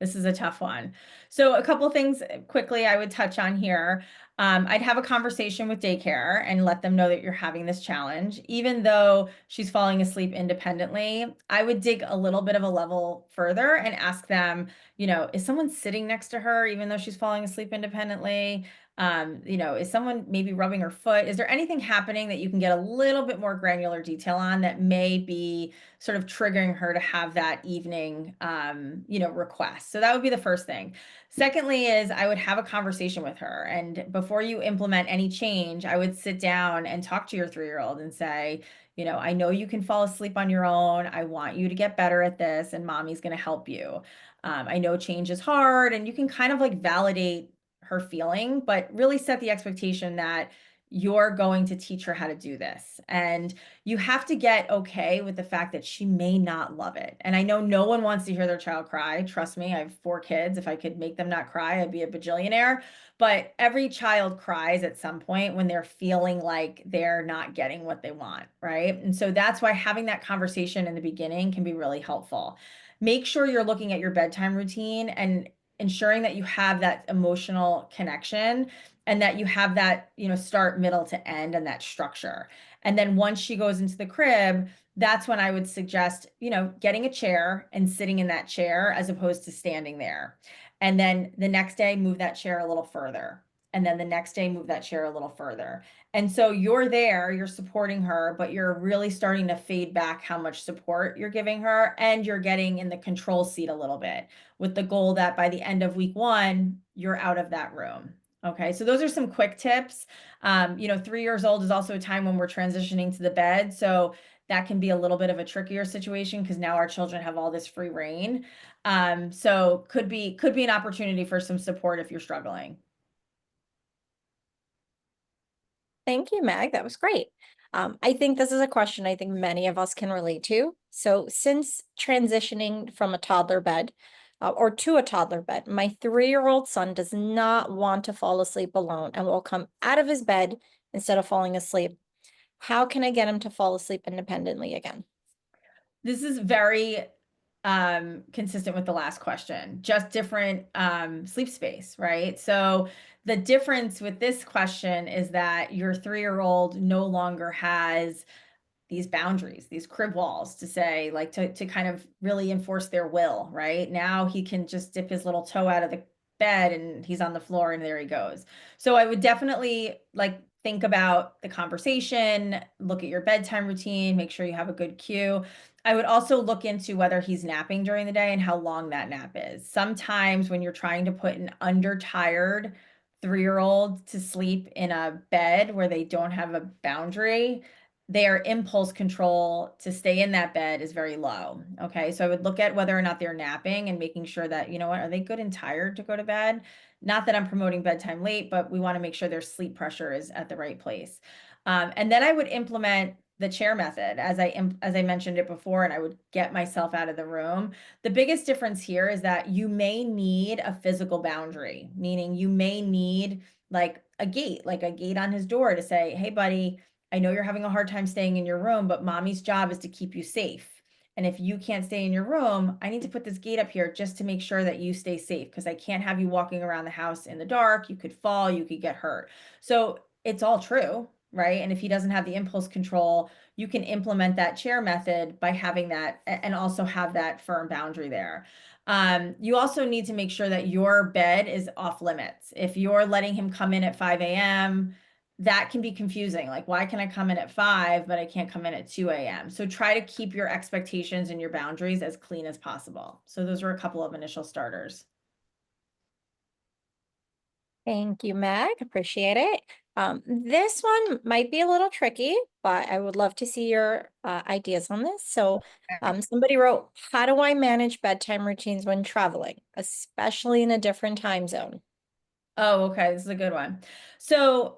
This is a tough one. So a couple things quickly I would touch on here. I'd have a conversation with daycare and let them know that you're having this challenge. Even though she's falling asleep independently, I would dig a little bit of a level further and ask them, is someone sitting next to her even though she's falling asleep independently? Is someone maybe rubbing her foot? Is there anything happening that you can get a little bit more granular detail on that may be sort of triggering her to have that evening, request? So that would be the first thing. Secondly is I would have a conversation with her. And before you implement any change, I would sit down and talk to your 3-year-old and say, I know you can fall asleep on your own. I want you to get better at this, and mommy's going to help you. I know change is hard, and you can kind of like validate her feeling, but really set the expectation that you're going to teach her how to do this. And you have to get okay with the fact that she may not love it. And I know no one wants to hear their child cry. Trust me, I have 4 kids. If I could make them not cry, I'd be a bajillionaire. But every child cries at some point when they're feeling like they're not getting what they want, right? And so that's why having that conversation in the beginning can be really helpful. Make sure you're looking at your bedtime routine and ensuring that you have that emotional connection, and that you have that, start, middle to end, and that structure. And then once she goes into the crib, that's when I would suggest, getting a chair and sitting in that chair as opposed to standing there. And then the next day, move that chair a little further. And then the next day, move that chair a little further. And so you're there, you're supporting her, but you're really starting to fade back how much support you're giving her, and you're getting in the control seat a little bit, with the goal that by the end of week 1, you're out of that room. Okay, so those are some quick tips. 3 years old is also a time when we're transitioning to the bed. So that can be a little bit of a trickier situation because now our children have all this free reign. So could be an opportunity for some support if you're struggling. Thank you, Meg. That was great. I think this is a question I think many of us can relate to. So, since transitioning from a toddler bed or to a toddler bed, my 3-year-old son does not want to fall asleep alone and will come out of his bed instead of falling asleep. How can I get him to fall asleep independently again? This is very consistent with the last question, just different sleep space, right? So the difference with this question is that your 3-year-old no longer has these boundaries, these crib walls to say, like to kind of really enforce their will, right? Now he can just dip his little toe out of the bed and he's on the floor and there he goes. So I would definitely like think about the conversation, look at your bedtime routine, make sure you have a good cue. I would also look into whether he's napping during the day and how long that nap is. Sometimes when you're trying to put an undertired 3-year-old to sleep in a bed where they don't have a boundary, their impulse control to stay in that bed is very low. Okay. So I would look at whether or not they're napping and making sure that, you know what, are they good and tired to go to bed? Not that I'm promoting bedtime late, but we want to make sure their sleep pressure is at the right place. And then I would implement the chair method as I mentioned it before, and I would get myself out of the room. The biggest difference here is that you may need a physical boundary, meaning you may need like a gate on his door to say, hey, buddy, I know you're having a hard time staying in your room, but mommy's job is to keep you safe. And if you can't stay in your room, I need to put this gate up here just to make sure that you stay safe because I can't have you walking around the house in the dark. You could fall, you could get hurt. So it's all true, right? And if he doesn't have the impulse control, you can implement that chair method by having that and also have that firm boundary there. You also need to make sure that your bed is off limits. If you're letting him come in at 5 a.m., that can be confusing. Like, why can I come in at 5, but I can't come in at 2 a.m.? So try to keep your expectations and your boundaries as clean as possible. So those are a couple of initial starters. Thank you, Meg. Appreciate it. This one might be a little tricky, but I would love to see your ideas on this. So, somebody wrote, how do I manage bedtime routines when traveling, especially in a different time zone? Oh, okay. This is a good one. So,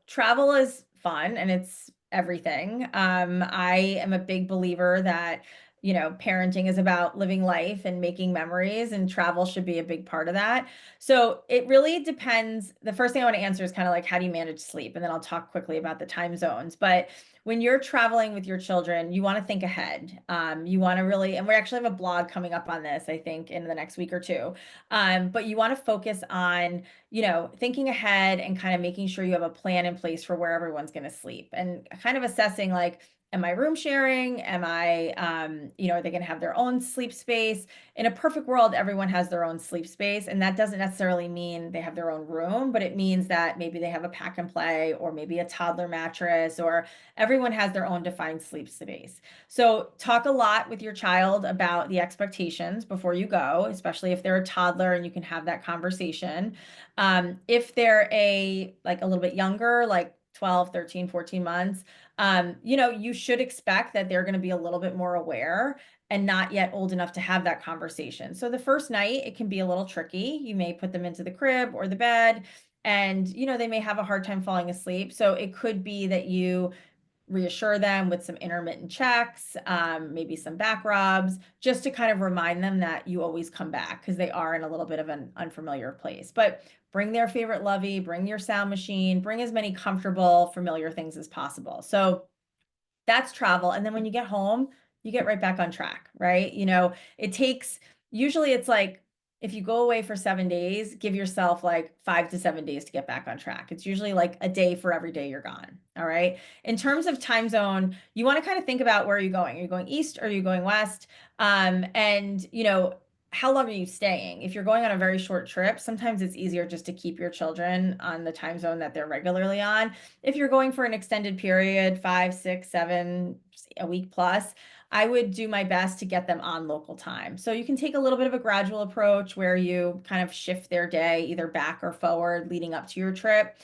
travel is fun and it's everything. I am a big believer that, parenting is about living life and making memories, and travel should be a big part of that. So it really depends. The first thing I want to answer is kind of like, how do you manage sleep? And then I'll talk quickly about the time zones. But when you're traveling with your children, you want to think ahead. You want to really, and we actually have a blog coming up on this, I think, in the next week or two. But you want to focus on thinking ahead and kind of making sure you have a plan in place for where everyone's going to sleep and kind of assessing like, am I room sharing? Am I, are they going to have their own sleep space? In a perfect world, everyone has their own sleep space. And that doesn't necessarily mean they have their own room, but it means that maybe they have a pack and play or maybe a toddler mattress, or everyone has their own defined sleep space. So talk a lot with your child about the expectations before you go, especially if they're a toddler and you can have that conversation. If they're a little bit younger, like 12, 13, 14 months, you should expect that they're going to be a little bit more aware and not yet old enough to have that conversation. So the first night, it can be a little tricky. You may put them into the crib or the bed, and they may have a hard time falling asleep. So it could be that you reassure them with some intermittent checks, maybe some back rubs, just to kind of remind them that you always come back because they are in a little bit of an unfamiliar place. But bring their favorite lovey, bring your sound machine, bring as many comfortable, familiar things as possible. So that's travel. And then when you get home, you get right back on track, right? It takes, usually it's like, if you go away for 7 days, give yourself like 5 to 7 days to get back on track. It's usually like a day for every day you're gone. All right. In terms of time zone, you want to kind of think about where you're going. Are you going east or are you going west? And how long are you staying? If you're going on a very short trip, sometimes it's easier just to keep your children on the time zone that they're regularly on. If you're going for an extended period, 5, 6, 7, a week plus, I would do my best to get them on local time. So you can take a little bit of a gradual approach where you kind of shift their day either back or forward leading up to your trip.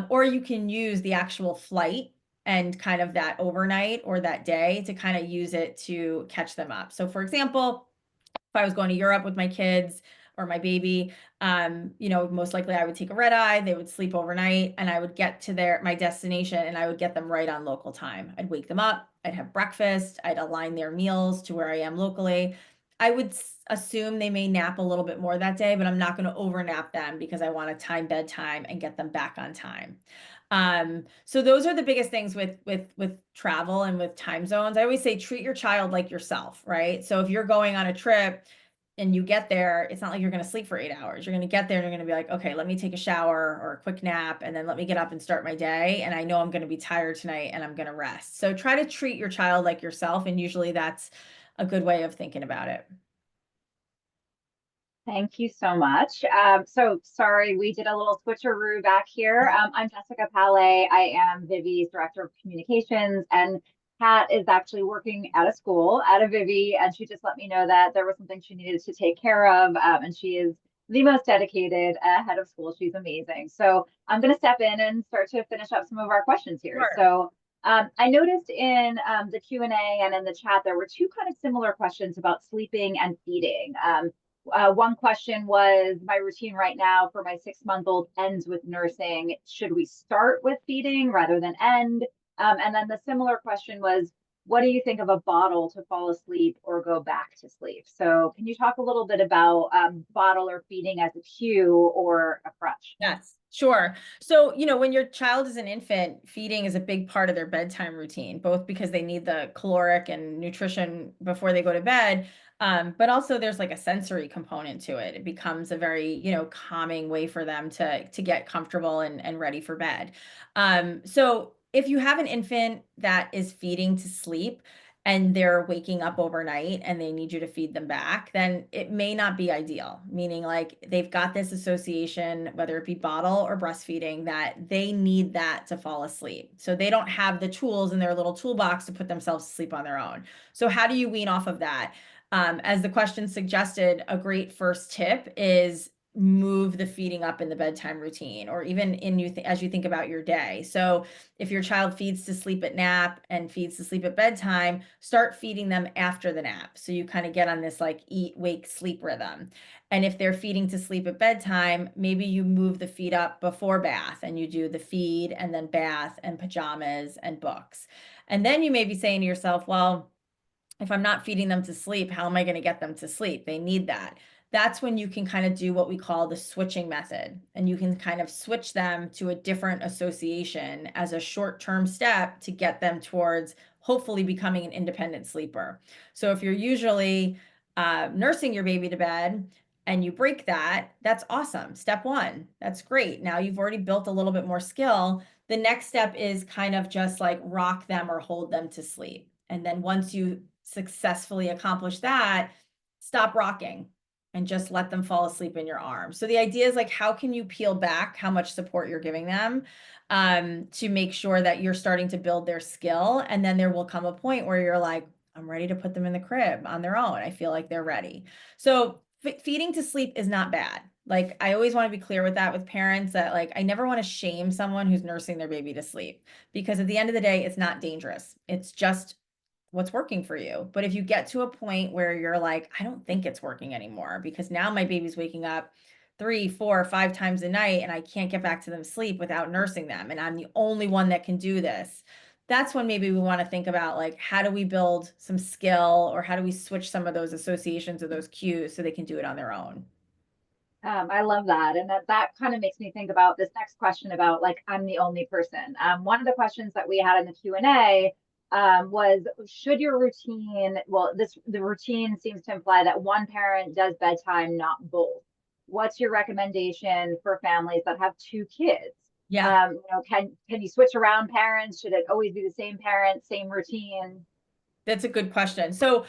Or you can use the actual flight and kind of that overnight or that day to kind of use it to catch them up. So for example, if I was going to Europe with my kids or my baby, most likely I would take a red eye, they would sleep overnight, and I would get to my destination and I would get them right on local time. I'd wake them up, I'd have breakfast, I'd align their meals to where I am locally. I would assume they may nap a little bit more that day, but I'm not going to overnap them because I want to time bedtime and get them back on time. So those are the biggest things with travel and with time zones. I always say treat your child like yourself, right? So if you're going on a trip and you get there, it's not like you're going to sleep for 8 hours. You're going to get there and you're going to be like, okay, let me take a shower or a quick nap, and then let me get up and start my day. And I know I'm going to be tired tonight and I'm going to rest. So try to treat your child like yourself. And usually that's a good way of thinking about it. Thank you so much. So sorry, we did a little switcheroo back here. I'm Jessica Palais. I am Vivvi's Director of Communications, and Kat is actually working at a school at a Vivvi, and she just let me know that there was something she needed to take care of, and she is the most dedicated head of school. She's amazing. So I'm going to step in and start to finish up some of our questions here. Sure. So I noticed in the Q&A and in the chat, there were two kind of similar questions about sleeping and feeding. One question was, my routine right now for my 6-month-old ends with nursing. Should we start with feeding rather than end? And then the similar question was, what do you think of a bottle to fall asleep or go back to sleep? So can you talk a little bit about bottle or feeding as a cue or a crutch? Yes, sure. So, when your child is an infant, feeding is a big part of their bedtime routine, both because they need the caloric and nutrition before they go to bed. But also there's like a sensory component to it. It becomes a very, calming way for them to get comfortable and ready for bed. So if you have an infant that is feeding to sleep, and they're waking up overnight and they need you to feed them back, then it may not be ideal. Meaning, like, they've got this association, whether it be bottle or breastfeeding, that they need that to fall asleep. So they don't have the tools in their little toolbox to put themselves to sleep on their own. So how do you wean off of that? As the question suggested, a great first tip is move the feeding up in the bedtime routine, or even as you think about your day. So if your child feeds to sleep at nap and feeds to sleep at bedtime, start feeding them after the nap. So you kind of get on this like eat, wake, sleep rhythm. And if they're feeding to sleep at bedtime, maybe you move the feed up before bath and you do the feed and then bath and pajamas and books. And then you may be saying to yourself, well, if I'm not feeding them to sleep, how am I going to get them to sleep? They need that. That's when you can kind of do what we call the switching method. And you can kind of switch them to a different association as a short-term step to get them towards hopefully becoming an independent sleeper. So if you're usually nursing your baby to bed and you break that, that's awesome. Step one, that's great. Now you've already built a little bit more skill. The next step is kind of just like rock them or hold them to sleep. And then once you successfully accomplish that, stop rocking and just let them fall asleep in your arms. So the idea is like, how can you peel back how much support you're giving them to make sure that you're starting to build their skill? And then there will come a point where you're like, I'm ready to put them in the crib on their own. I feel like they're ready. So feeding to sleep is not bad. Like, I always want to be clear with that with parents, that like, I never want to shame someone who's nursing their baby to sleep, because at the end of the day, it's not dangerous. It's just what's working for you. But if you get to a point where you're like, I don't think it's working anymore because now my baby's waking up 3, 4, 5 times a night and I can't get back to them sleep without nursing them, and I'm the only one that can do this. That's when maybe we want to think about like, how do we build some skill, or how do we switch some of those associations or those cues so they can do it on their own? I love that. And that kind of makes me think about this next question about like, I'm the only person. One of the questions that we had in the Q&A was, should your routine, well, the routine seems to imply that one parent does bedtime, not both. What's your recommendation for families that have 2 kids? Yeah. Can you switch around parents? Should it always be the same parent, same routine? That's a good question. So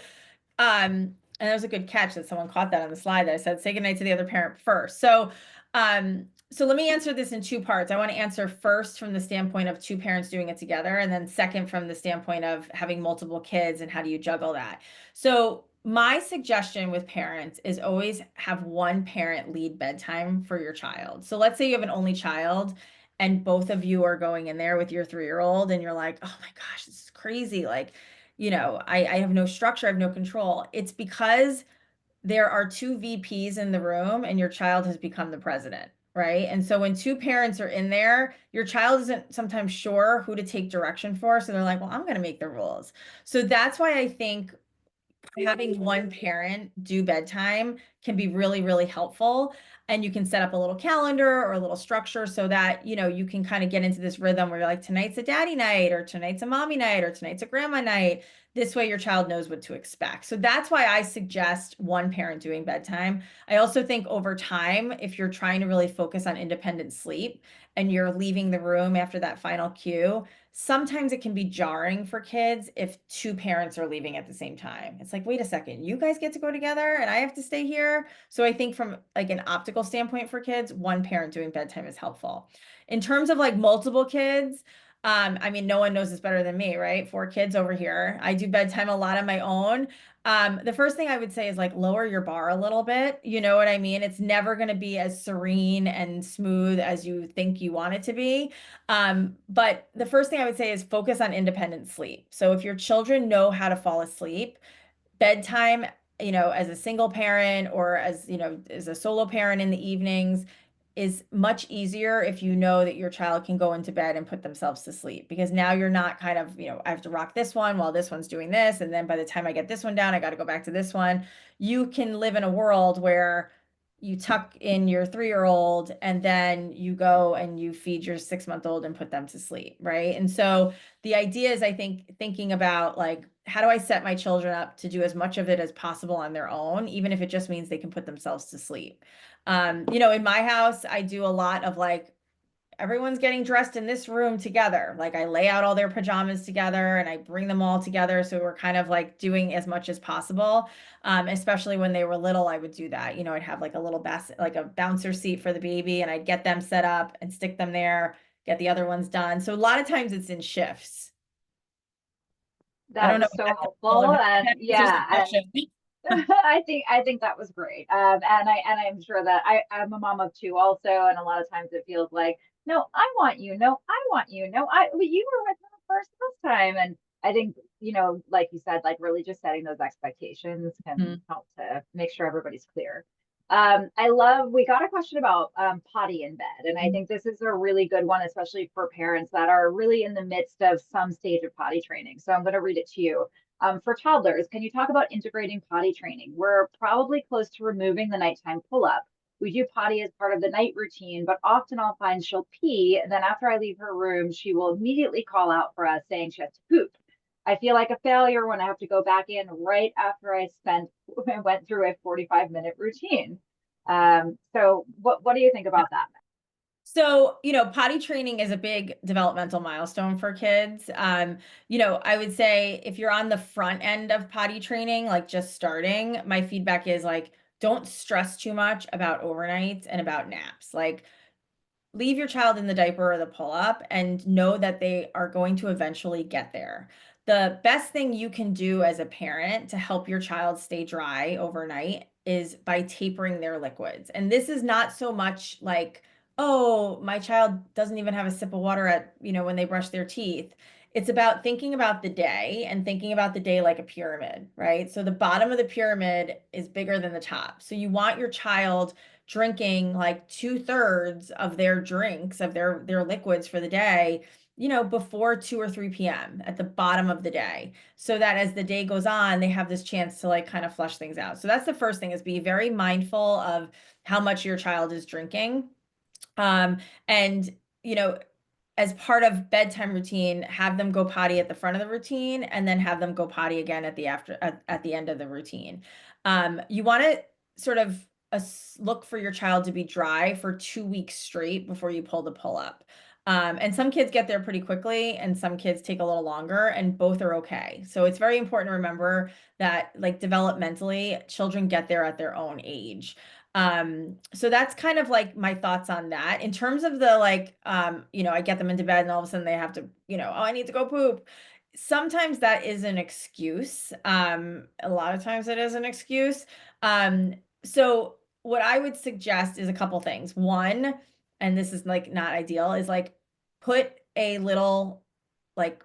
And that was a good catch that someone caught that on the slide that I said, say goodnight to the other parent first. So let me answer this in two parts. I want to answer first from the standpoint of two parents doing it together, and then second from the standpoint of having multiple kids and how do you juggle that. So my suggestion with parents is always have one parent lead bedtime for your child. So let's say you have an only child and both of you are going in there with your 3-year-old and you're like, oh my gosh, this is crazy. Like, I have no structure, I have no control. It's because there are two VPs in the room and your child has become the president, right? And so when two parents are in there, your child isn't sometimes sure who to take direction for. So they're like, well, I'm going to make the rules. So that's why I think having one parent do bedtime can be really, really helpful. And you can set up a little calendar or a little structure so that, you can kind of get into this rhythm where you're like, tonight's a daddy night, or tonight's a mommy night, or tonight's a grandma night. This way your child knows what to expect. So that's why I suggest one parent doing bedtime. I also think over time, if you're trying to really focus on independent sleep and you're leaving the room after that final cue, sometimes it can be jarring for kids if two parents are leaving at the same time. It's like, wait a second, you guys get to go together and I have to stay here. So I think from like an optical standpoint for kids, one parent doing bedtime is helpful. In terms of like multiple kids, I mean, no one knows this better than me, right? 4 kids over here. I do bedtime a lot on my own. The first thing I would say is like lower your bar a little bit. You know what I mean? It's never going to be as serene and smooth as you think you want it to be. But the first thing I would say is focus on independent sleep. So if your children know how to fall asleep, bedtime, as a single parent or as a solo parent in the evenings is much easier if you know that your child can go into bed and put themselves to sleep, because now you're not kind of, I have to rock this one while this one's doing this. And then by the time I get this one down, I got to go back to this one. You can live in a world where you tuck in your 3-year-old and then you go and you feed your 6-month-old and put them to sleep, right? And so the idea is, I think, thinking about like, how do I set my children up to do as much of it as possible on their own, even if it just means they can put themselves to sleep. In my house, I do a lot of like, everyone's getting dressed in this room together. Like I lay out all their pajamas together and I bring them all together. So we're kind of like doing as much as possible. Especially when they were little, I would do that. I'd have like a little basket, like a bouncer seat for the baby, and I'd get them set up and stick them there, get the other ones done. So a lot of times it's in shifts. I don't know. That's so helpful. And yeah, I think that was great. And I'm sure that I'm a mom of 2 also, and a lot of times it feels like, no, I want you, no, I want you, no, well, you were with her first this time. And I think, like you said, like really just setting those expectations can help to make sure everybody's clear. We got a question about potty in bed, and I think this is a really good one, especially for parents that are really in the midst of some stage of potty training. So I'm going to read it to you. For toddlers, can you talk about integrating potty training? We're probably close to removing the nighttime pull-up. We do potty as part of the night routine, but often I'll find she'll pee, and then after I leave her room, she will immediately call out for us saying she has to poop. I feel like a failure when I have to go back in right after I went through a 45-minute routine. So what do you think about that? So, potty training is a big developmental milestone for kids. I would say if you're on the front end of potty training, like just starting, my feedback is like, don't stress too much about overnights and about naps. Like, leave your child in the diaper or the pull-up and know that they are going to eventually get there. The best thing you can do as a parent to help your child stay dry overnight is by tapering their liquids. And this is not so much like, oh, my child doesn't even have a sip of water when they brush their teeth. It's about thinking about the day and thinking about the day like a pyramid, right? So the bottom of the pyramid is bigger than the top. So you want your child drinking like 2/3 of their drinks, of their liquids for the day, before 2 or 3 p.m. at the bottom of the day, so that as the day goes on, they have this chance to like kind of flush things out. So that's the first thing, is be very mindful of how much your child is drinking. And, as part of bedtime routine, have them go potty at the front of the routine and then have them go potty again at the end of the routine. You want to sort of look for your child to be dry for 2 weeks straight before you pull the pull up. And some kids get there pretty quickly and some kids take a little longer, and both are okay. So it's very important to remember that, like, developmentally, children get there at their own age. So that's kind of like my thoughts on that. In terms of the, like, I get them into bed and all of a sudden they have to, oh, I need to go poop. Sometimes that is an excuse. A lot of times it is an excuse. So what I would suggest is a couple things. One, and this is like not ideal, is like put a little, like,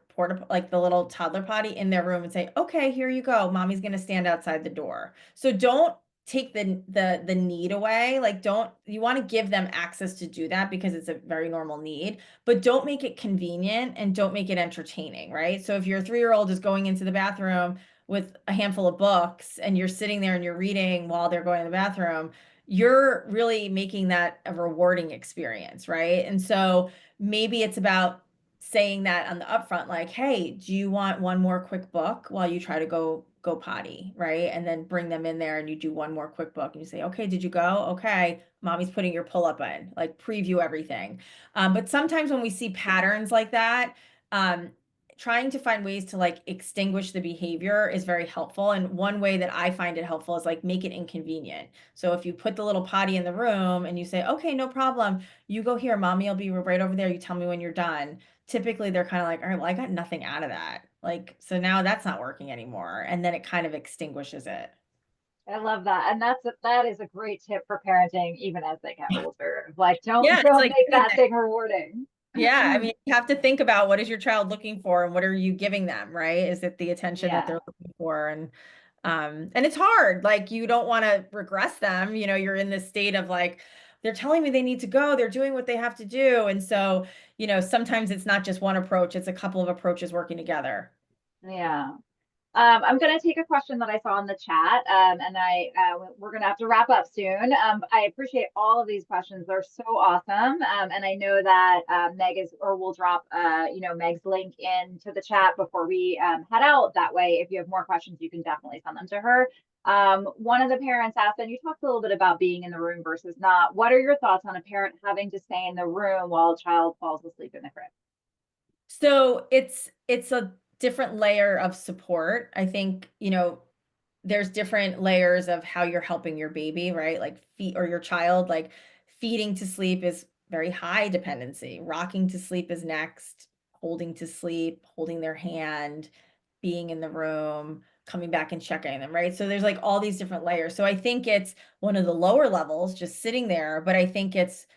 like the little toddler potty in their room and say, okay, here you go. Mommy's gonna stand outside the door. So don't take the need away. Like, you want to give them access to do that because it's a very normal need, but don't make it convenient and don't make it entertaining, right? So if your 3-year-old is going into the bathroom with a handful of books and you're sitting there and you're reading while they're going to the bathroom, you're really making that a rewarding experience, right? And so maybe it's about saying that on the upfront, like, hey, do you want one more quick book while you try to go potty, right? And then bring them in there and you do one more quick book and you say, okay, did you go? Okay, mommy's putting your pull-up in, like, preview everything. But sometimes when we see patterns like that, trying to find ways to, like, extinguish the behavior is very helpful. And one way that I find it helpful is, like, make it inconvenient. So if you put the little potty in the room and you say, okay, no problem, you go here, mommy will be right over there, you tell me when you're done. Typically they're kind of like, all right, well, I got nothing out of that. Like, so now that's not working anymore. And then it kind of extinguishes it. I love that. And that is a great tip for parenting, even as they get older. Like, Yeah, don't like make that anything. thing rewarding. Yeah, I mean, you have to think about, what is your child looking for and what are you giving them, right? Is it the attention that Yeah. they're looking for? And it's hard. Like, you don't want to regress them. You're in this state of, like, they're telling me they need to go, they're doing what they have to do. And so, sometimes it's not just one approach, it's a couple of approaches working together. Yeah. I'm going to take a question that I saw in the chat, and we're going to have to wrap up soon. I appreciate all of these questions; they're so awesome. And I know that Meg we'll drop, Meg's link into the chat before we head out. That way, if you have more questions, you can definitely send them to her. One of the parents asked, and you talked a little bit about being in the room versus not. What are your thoughts on a parent having to stay in the room while a child falls asleep in the crib? So it's a different layer of support. I think, there's different layers of how you're helping your baby, right? Like, feed, or your child, like, feeding to sleep is very high dependency. Rocking to sleep is next. Holding to sleep, holding their hand, being in the room, coming back and checking them, right? So there's, like, all these different layers. So I think it's one of the lower levels, just sitting there, but I think it's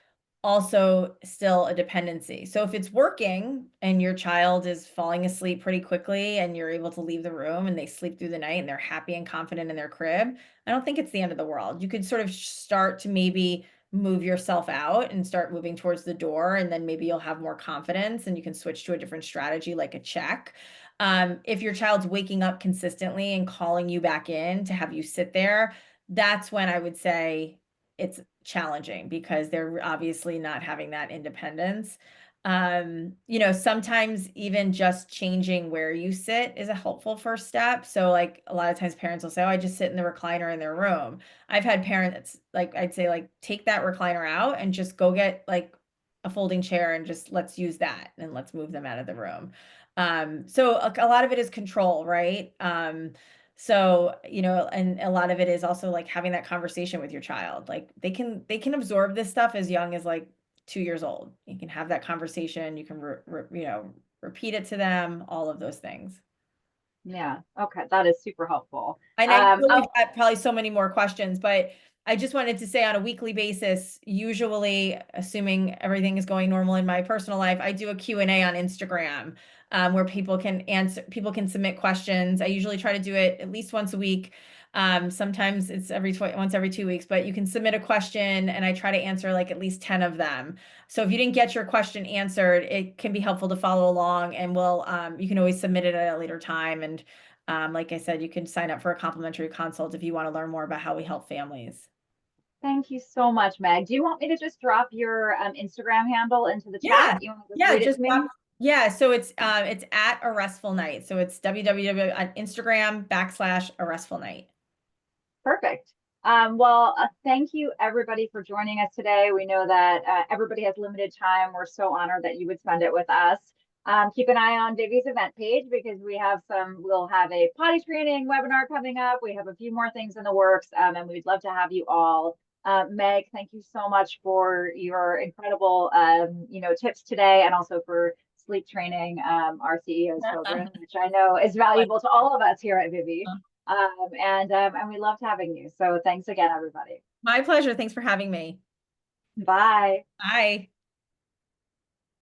also still a dependency. So if it's working and your child is falling asleep pretty quickly and you're able to leave the room and they sleep through the night and they're happy and confident in their crib, I don't think it's the end of the world. You could sort of start to maybe move yourself out and start moving towards the door, and then maybe you'll have more confidence and you can switch to a different strategy, like a check. If your child's waking up consistently and calling you back in to have you sit there, that's when I would say it's challenging, because they're obviously not having that independence. Sometimes even just changing where you sit is a helpful first step. So, like, a lot of times parents will say, oh, I just sit in the recliner in their room. I've had parents, like, I'd say, like, take that recliner out and just go get, like, a folding chair and just let's use that and let's move them out of the room. So a lot of it is control, right? So, and a lot of it is also, like, having that conversation with your child. Like, they can absorb this stuff as young as, like, 2 years old. You can have that conversation. You can, repeat it to them, all of those things. Yeah. Okay. That is super helpful. And I know we've got probably so many more questions, but I just wanted to say, on a weekly basis, usually, assuming everything is going normal in my personal life, I do a Q&A on Instagram, where people can submit questions. I usually try to do it at least once a week. Sometimes it's once every 2 weeks, but you can submit a question and I try to answer, like, at least 10 of them. So if you didn't get your question answered, it can be helpful to follow along, and you can always submit it at a later time. And like I said, you can sign up for a complimentary consult if you want to learn more about how we help families. Thank you so much, Meg. Do you want me to just drop your Instagram handle into the Yeah. chat? You want to just read it to me? So it's at A Restful Night. So it's www on Instagram /A Restful Night. Perfect. Thank you everybody for joining us today. We know that everybody has limited time. We're so honored that you would spend it with us. Keep an eye on Vivvi's event page because we'll have a potty training webinar coming up. We have a few more things in the works, and we'd love to have you all. Meg, thank you so much for your incredible, tips today, and also for sleep training our CEO's children, which I know is valuable to all of us here at Vivvi. And we loved having you. So thanks again, everybody. My pleasure. Thanks for having me. Bye. Bye.